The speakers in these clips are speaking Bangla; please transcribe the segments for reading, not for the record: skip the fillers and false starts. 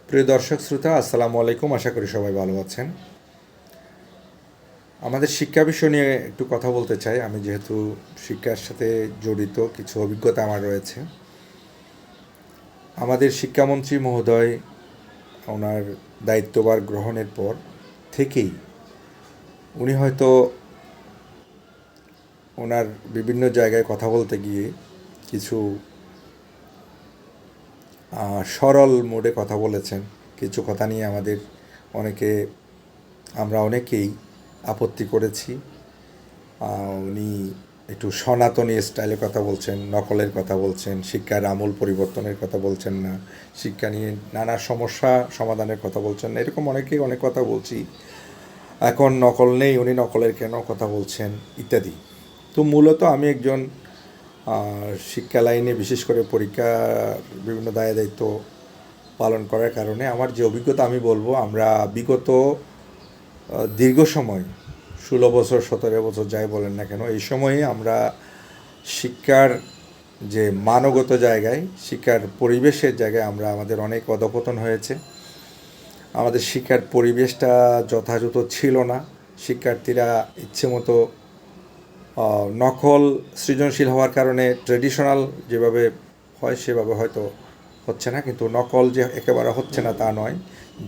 প্রিয় দর্শক শ্রোতা, আসসালামু আলাইকুম। আশা করি সবাই ভালো আছেন। আমাদের শিক্ষা বিষয় নিয়ে একটু কথা বলতে চাই। আমি যেহেতু শিক্ষার সাথে জড়িত, কিছু অভিজ্ঞতা আমার রয়েছে। আমাদের শিক্ষামন্ত্রী মহোদয় ওনার দায়িত্বভার গ্রহণের পর থেকেই উনি হয়তো ওনার বিভিন্ন জায়গায় কথা বলতে গিয়ে কিছু সরল মোডে কথা বলেছেন। কিছু কথা নিয়ে অনেকে আমরা অনেকেই আপত্তি করেছি। উনি একটু সনাতনী স্টাইলে কথা বলছেন, নকলের কথা বলছেন, শিক্ষার আমূল পরিবর্তনের কথা বলছেন না, শিক্ষা নিয়ে নানা সমস্যা সমাধানের কথা বলছেন না, এরকম অনেকেই অনেক কথা বলছি। এখন নকল নেই, উনি নকলের কেন কথা বলছেন ইত্যাদি। তো মূলত আমি একজন শিক্ষা লাইনে, বিশেষ করে পরীক্ষার বিভিন্ন দায়িত্ব পালন করার কারণে আমার যে অভিজ্ঞতা আমি বলবো, আমরা বিগত দীর্ঘ সময় 16 বছর 17 বছর যাই বলেন না কেন, এই সময়ে আমরা শিক্ষার যে মানগত জায়গায়, শিক্ষার পরিবেশের জায়গায় আমাদের অনেক অধঃপতন হয়েছে। আমাদের শিক্ষার পরিবেশটা যথাযথ ছিল না। শিক্ষার্থীরা ইচ্ছে মতো নকল সৃজনশীল হওয়ার কারণে ট্রেডিশনাল যেভাবে হয় সেভাবে হয়তো হচ্ছে না, কিন্তু নকল যে একেবারে হচ্ছে না তা নয়।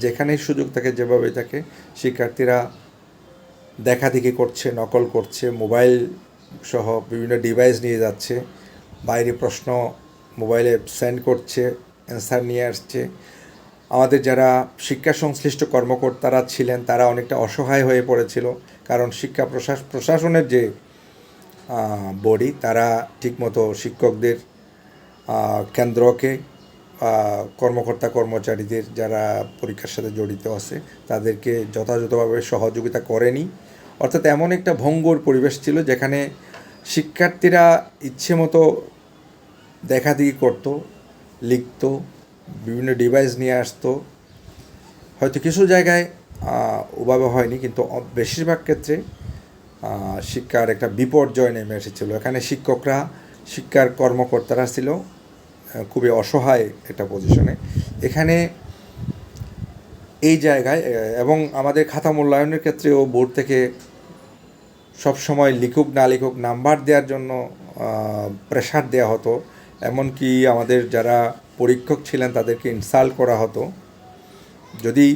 যেখানেই সুযোগ থাকে, যেভাবে থাকে, শিক্ষার্থীরা দেখাদেখি করছে, নকল করছে, মোবাইল সহ বিভিন্ন ডিভাইস নিয়ে যাচ্ছে, বাইরে প্রশ্ন মোবাইলে সেন্ড করছে, অ্যান্সার নিয়ে আসছে। আমাদের যারা শিক্ষা সংশ্লিষ্ট কর্মকর্তারা ছিলেন তারা অনেকটা অসহায় হয়ে পড়েছিল, কারণ শিক্ষা প্রশাসনের যে বডি, তারা ঠিকমতো শিক্ষকদের কেন্দ্রকে, কর্মকর্তা কর্মচারীদের যারা পরীক্ষার সাথে জড়িত আছে তাদেরকে যথাযথভাবে সহযোগিতা করেনি। অর্থাৎ এমন একটা ভঙ্গুর পরিবেশ ছিল যেখানে শিক্ষার্থীরা ইচ্ছে মতো দেখাদেখি করতো, লিখতো, বিভিন্ন ডিভাইস নিয়ে আসতো। হয়তো কিছু জায়গায় ওভাবে হয়নি, কিন্তু বেশিরভাগ ক্ষেত্রে শিক্ষার একটা বিপর্যয় নেমে এসেছিলো। এখানে শিক্ষকরা, শিক্ষার কর্মকর্তারা ছিল খুবই অসহায় একটা পজিশনে। এখানে এই জায়গায় এবং আমাদের খাতা মূল্যায়নের ক্ষেত্রেও বোর্ড থেকে সবসময় লিখুক না লিখুক নাম্বার দেওয়ার জন্য প্রেশার দেওয়া হতো। এমনকি আমাদের যারা পরীক্ষক ছিলেন তাদেরকে ইনসাল্ট করা হতো। যদি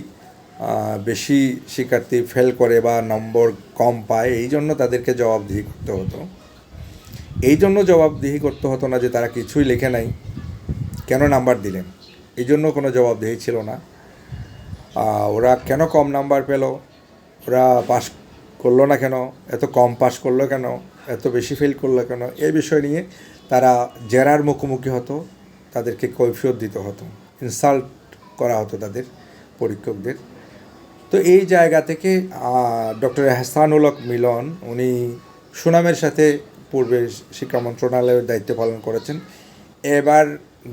বেশি শিক্ষার্থী ফেল করে বা নম্বর কম পায়, এই জন্য তাদেরকে জবাবদিহি করতে হতো। এই জন্য জবাবদিহি করতে হতো না যে তারা কিছুই লেখে নাই, কেন নাম্বার দিলেন, এই জন্য কোনো জবাবদিহি ছিল না। ওরা কেন কম নাম্বার পেল, ওরা পাস করলো না কেন, এত কম পাস করলো কেন, এত বেশি ফেল করলো কেন, এই বিষয় নিয়ে তারা জেরার মুখোমুখি হতো, তাদেরকে কৈফিয়ত দিতে হতো, ইনসাল্ট করা হতো তাদের পরীক্ষকদের। তো এই জায়গা থেকে ডক্টর এহসানুল হক মিলন, উনি সুনামের সাথে পূর্বে শিক্ষা মন্ত্রণালয়ের দায়িত্ব পালন করেছেন। এবার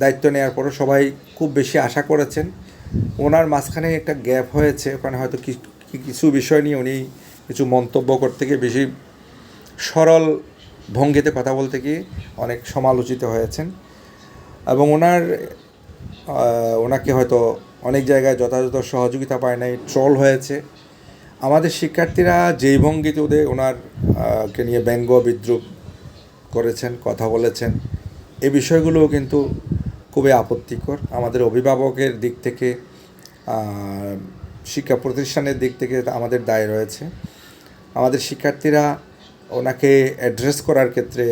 দায়িত্ব নেওয়ার পরও সবাই খুব বেশি আশা করেছেন। ওনার মাঝখানে একটা গ্যাপ হয়েছে, ওখানে হয়তো কিছু বিষয় নিয়ে উনি কিছু মন্তব্য করতে গিয়ে, বেশি সরল ভঙ্গিতে কথা বলতে গিয়ে অনেক সমালোচিত হয়েছেন। এবং ওনাকে হয়তো অনেক জায়গায় যথাযথ সহযোগিতা পায় নাই, ট্রল হয়েছে। আমাদের শিক্ষার্থীরা যেই ভঙ্গিতে কে নিয়ে ব্যঙ্গ বিদ্রুপ করেছেন, কথা বলেছেন, এই বিষয়গুলোও কিন্তু খুবই আপত্তিকর। আমাদের অভিভাবকের দিক থেকে, শিক্ষা প্রতিষ্ঠানের দিক থেকে আমাদের দায় রয়েছে। আমাদের শিক্ষার্থীরা ওনাকে অ্যাড্রেস করার ক্ষেত্রে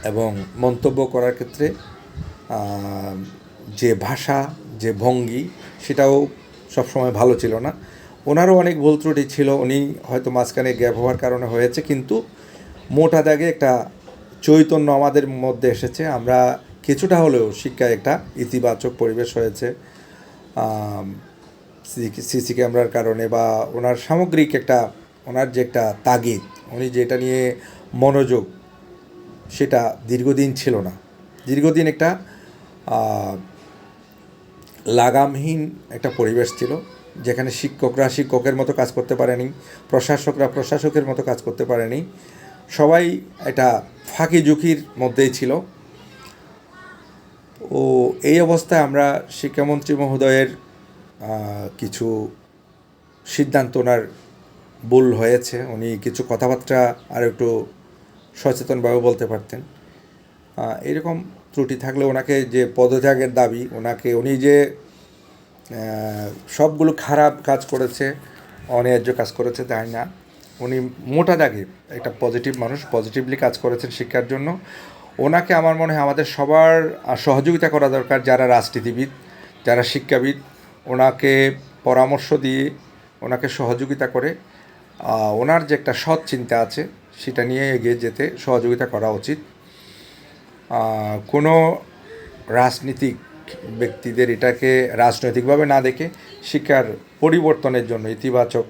এবং মন্তব্য করার ক্ষেত্রে যে ভাষা, যে ভঙ্গি, সেটাও সবসময় ভালো ছিল না। ওনারও অনেক ভুল ত্রুটি ছিল, উনি হয়তো মাঝখানে গ্যাপ হওয়ার কারণে হয়েছে, কিন্তু মোটা দাগে একটা চৈতন্য আমাদের মধ্যে এসেছে। আমরা কিছুটা হলেও শিক্ষায় একটা ইতিবাচক পরিবেশ হয়েছে সিসি ক্যামেরার কারণে, বা ওনার সামগ্রিক ওনার যে একটা তাগিদ, উনি যেটা নিয়ে মনোযোগ, সেটা দীর্ঘদিন ছিল না। দীর্ঘদিন একটা লাগামহীন একটা পরিবেশ ছিল, যেখানে শিক্ষকরা শিক্ষকের মতো কাজ করতে পারেনি, প্রশাসকরা প্রশাসকের মতো কাজ করতে পারেনি। সবাই একটা ফাঁকি ঝুঁকির মধ্যেই ছিল। ও এই অবস্থায় আমরা শিক্ষামন্ত্রী মহোদয়ের কিছু সিদ্ধান্ত ওনার ভুল হয়েছে। উনি কিছু কথাবার্তা আর একটু সচেতনভাবে বলতে পারতেন। এরকম ত্রুটি থাকলে ওনাকে যে পদত্যাগের দাবি, উনি যে সবগুলো খারাপ কাজ করেছে, অন্যায্য কাজ করেছে তাই না। উনি মোটা দাগে একটা পজিটিভ মানুষ, পজিটিভলি কাজ করেছেন শিক্ষার জন্য। ওনাকে আমার মনে হয় আমাদের সবার সহযোগিতা করা দরকার, যারা রাজনীতিবিদ, যারা শিক্ষাবিদ, ওনাকে পরামর্শ দিয়ে ওনাকে সহযোগিতা করে ওনার যে একটা সৎ চিন্তা আছে সেটা নিয়ে এগিয়ে যেতে সহযোগিতা করা উচিত। কোনো রাজনীতিক ব্যক্তিদের এটাকে রাজনৈতিকভাবে না দেখে শিক্ষার পরিবর্তনের জন্য, ইতিবাচক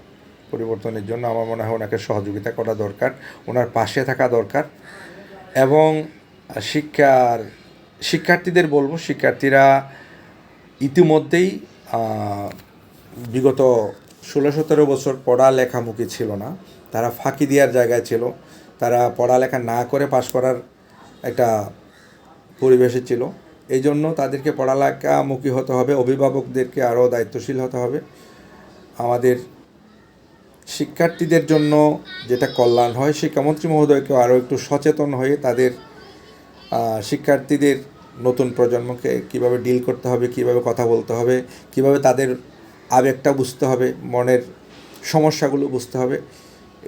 পরিবর্তনের জন্য আমার মনে হয় ওনাকে সহযোগিতা করা দরকার, ওনার পাশে থাকা দরকার। এবং শিক্ষার্থীদের বলবো, শিক্ষার্থীরা ইতিমধ্যেই বিগত 16-17 বছর পড়ালেখামুখী ছিল না, তারা ফাঁকি দেওয়ার জায়গায় ছিল, তারা পড়ালেখা না করে পাশ করার একটা পরিবেশে ছিল। এই জন্য তাদেরকে পড়ালেখামুখী হতে হবে, অভিভাবকদেরকে আরও দায়িত্বশীল হতে হবে। আমাদের শিক্ষার্থীদের জন্য যেটা কল্যাণ হয়, শিক্ষামন্ত্রী মহোদয়কেও আরও একটু সচেতন হয়ে তাদের শিক্ষার্থীদের নতুন প্রজন্মকে কীভাবে ডিল করতে হবে, কীভাবে কথা বলতে হবে, কীভাবে তাদের আবেগটা বুঝতে হবে, মনের সমস্যাগুলো বুঝতে হবে,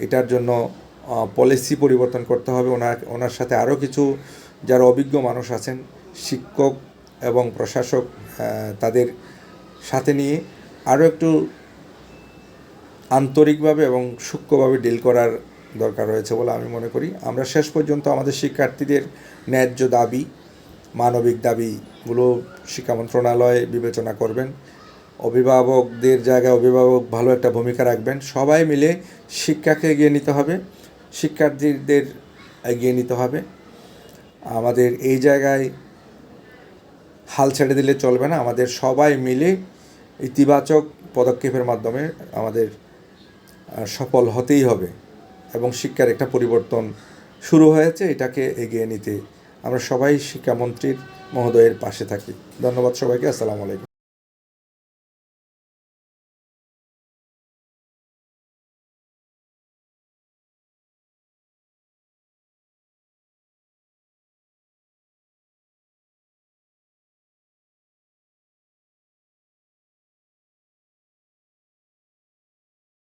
এটার জন্য পলিসি পরিবর্তন করতে হবে। ওনার সাথে আরও কিছু যারা অভিজ্ঞ মানুষ আছেন, শিক্ষক এবং প্রশাসক, তাদের সাথে নিয়ে আরও একটু আন্তরিকভাবে এবং সূক্ষ্মভাবে ডিল করার দরকার রয়েছে বলে আমি মনে করি। আমরা শেষ পর্যন্ত আমাদের শিক্ষার্থীদের ন্যায্য দাবি, মানবিক দাবিগুলো শিক্ষা মন্ত্রণালয় বিবেচনা করবেন। অভিভাবকদের জায়গায় অভিভাবক ভালো একটা ভূমিকা রাখবেন। সবাই মিলে শিক্ষাকে এগিয়ে নিতে হবে, শিক্ষার্থীদের এগিয়ে নিতে হবে। আমাদের এই জায়গায় হাল ছেড়ে দিলে চলবে না। আমাদের সবাই মিলে ইতিবাচক পদক্ষেপের মাধ্যমে আমাদের সফল হতেই হবে এবং শিক্ষার একটা পরিবর্তন শুরু হয়েছে, এটাকে এগিয়ে নিতে আমরা সবাই শিক্ষামন্ত্রীর মহোদয়ের পাশে থাকি। ধন্যবাদ সবাইকে। আসসালামু আলাইকুম।